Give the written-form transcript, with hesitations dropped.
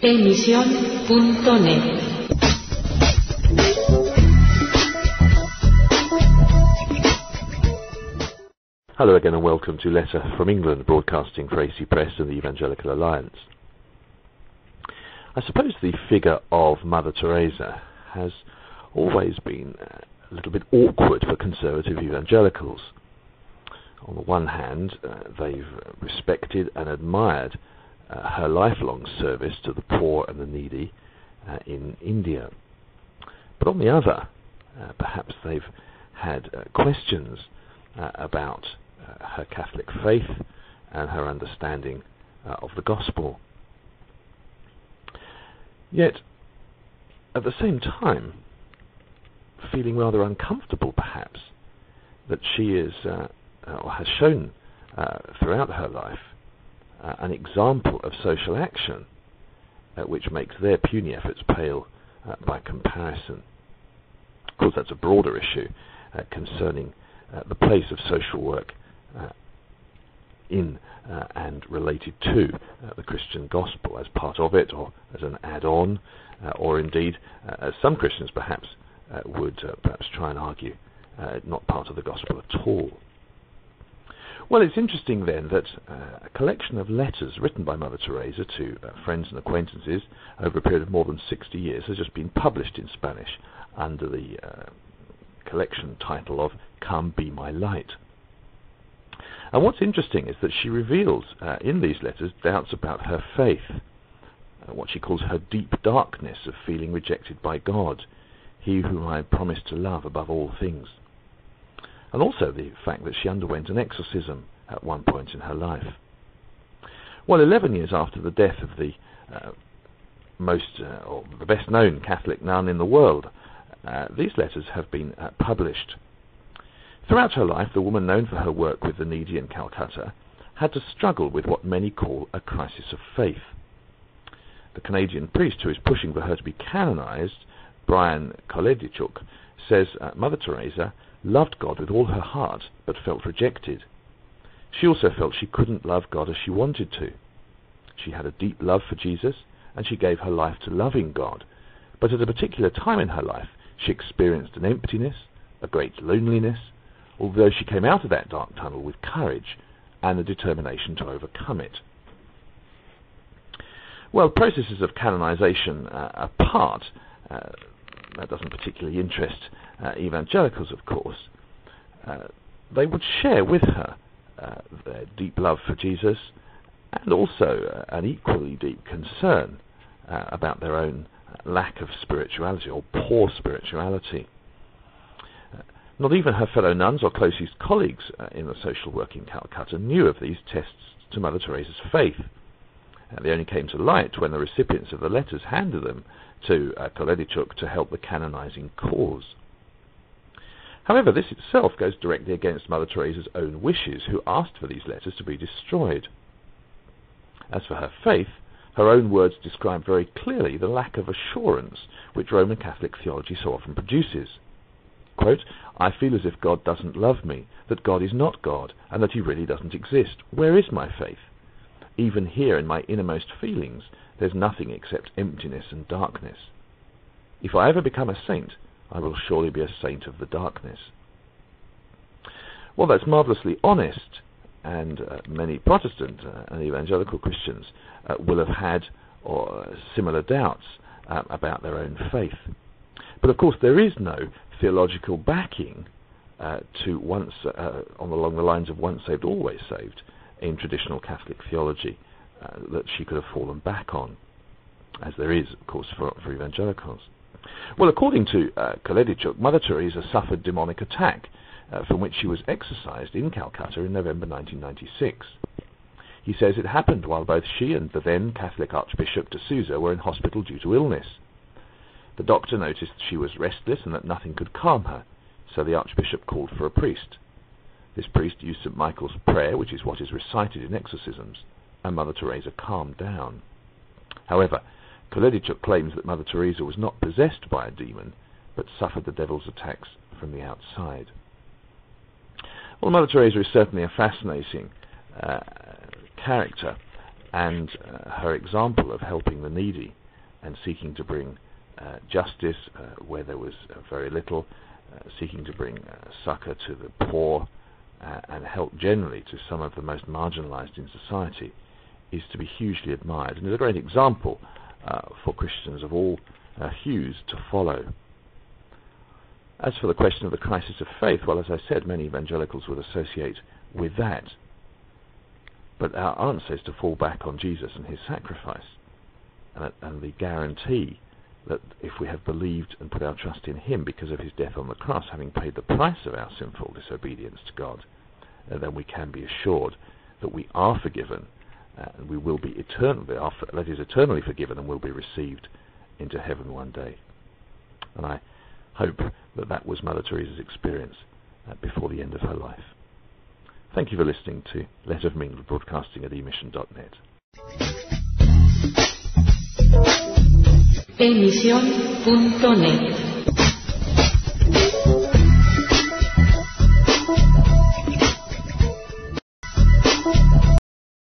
Emisión.net. Hello again and welcome to Letter from England, broadcasting for AC Press and the Evangelical Alliance. I suppose the figure of Mother Teresa has always been a little bit awkward for conservative evangelicals. On the one hand, they've respected and admired her lifelong service to the poor and the needy in India. But on the other, perhaps they've had questions about her Catholic faith and her understanding of the gospel. Yet, at the same time, feeling rather uncomfortable perhaps that she is, or has shown throughout her life, an example of social action which makes their puny efforts pale by comparison. Of course, that's a broader issue concerning the place of social work in and related to the Christian gospel, as part of it, or as an add-on, or indeed, as some Christians perhaps would perhaps try and argue, not part of the gospel at all. Well, it's interesting then that a collection of letters written by Mother Teresa to friends and acquaintances over a period of more than 60 years has just been published in Spanish under the collection title of Come Be My Light. And what's interesting is that she reveals in these letters doubts about her faith, what she calls her deep darkness of feeling rejected by God, He whom I had promised to love above all things. And also the fact that she underwent an exorcism at one point in her life. Well, 11 years after the death of the or the best-known Catholic nun in the world, these letters have been published. Throughout her life, the woman, known for her work with the needy in Calcutta, had to struggle with what many call a crisis of faith. The Canadian priest who is pushing for her to be canonized, Brian Koledichuk, says Mother Teresa loved God with all her heart, but felt rejected. She also felt she couldn't love God as she wanted to. She had a deep love for Jesus, and she gave her life to loving God. But at a particular time in her life, she experienced an emptiness, a great loneliness, although she came out of that dark tunnel with courage and the determination to overcome it. Well, processes of canonization apart, that doesn't particularly interest evangelicals, of course. They would share with her their deep love for Jesus and also an equally deep concern about their own lack of spirituality or poor spirituality. Not even her fellow nuns or closest colleagues in the social work in Calcutta knew of these tests to Mother Teresa's faith. They only came to light when the recipients of the letters handed them to Koledichuk to help the canonizing cause. However, this itself goes directly against Mother Teresa's own wishes, who asked for these letters to be destroyed. As for her faith, her own words describe very clearly the lack of assurance which Roman Catholic theology so often produces. Quote, I feel as if God doesn't love me, that God is not God, and that He really doesn't exist. Where is my faith? Even here in my innermost feelings, there's nothing except emptiness and darkness. If I ever become a saint, I will surely be a saint of the darkness. Well, that's marvellously honest, and many Protestant and evangelical Christians will have had similar doubts about their own faith. But of course, there is no theological backing to along the lines of once saved, always saved in traditional Catholic theology that she could have fallen back on, as there is, of course, for evangelicals. Well, according to Koledichuk, Mother Teresa suffered demonic attack from which she was exorcised in Calcutta in November 1996. He says it happened while both she and the then Catholic Archbishop de Souza were in hospital due to illness. The doctor noticed she was restless and that nothing could calm her, so the Archbishop called for a priest. This priest used St. Michael's prayer, which is what is recited in exorcisms, and Mother Teresa calmed down. However, Koledichuk claims that Mother Teresa was not possessed by a demon, but suffered the devil's attacks from the outside. Well, Mother Teresa is certainly a fascinating character and her example of helping the needy and seeking to bring justice where there was very little, seeking to bring succor to the poor and help generally to some of the most marginalized in society is to be hugely admired, and is a great example for Christians of all hues to follow. As for the question of the crisis of faith, well, as I said, many evangelicals would associate with that. But our answer is to fall back on Jesus and his sacrifice, and the guarantee that if we have believed and put our trust in him because of his death on the cross, having paid the price of our sinful disobedience to God, then we can be assured that we are forgiven, and we will be eternally forgiven, and will be received into heaven one day. And I hope that that was Mother Teresa's experience before the end of her life. Thank you for listening to Letter from England, broadcasting at emission.net. Emisión.net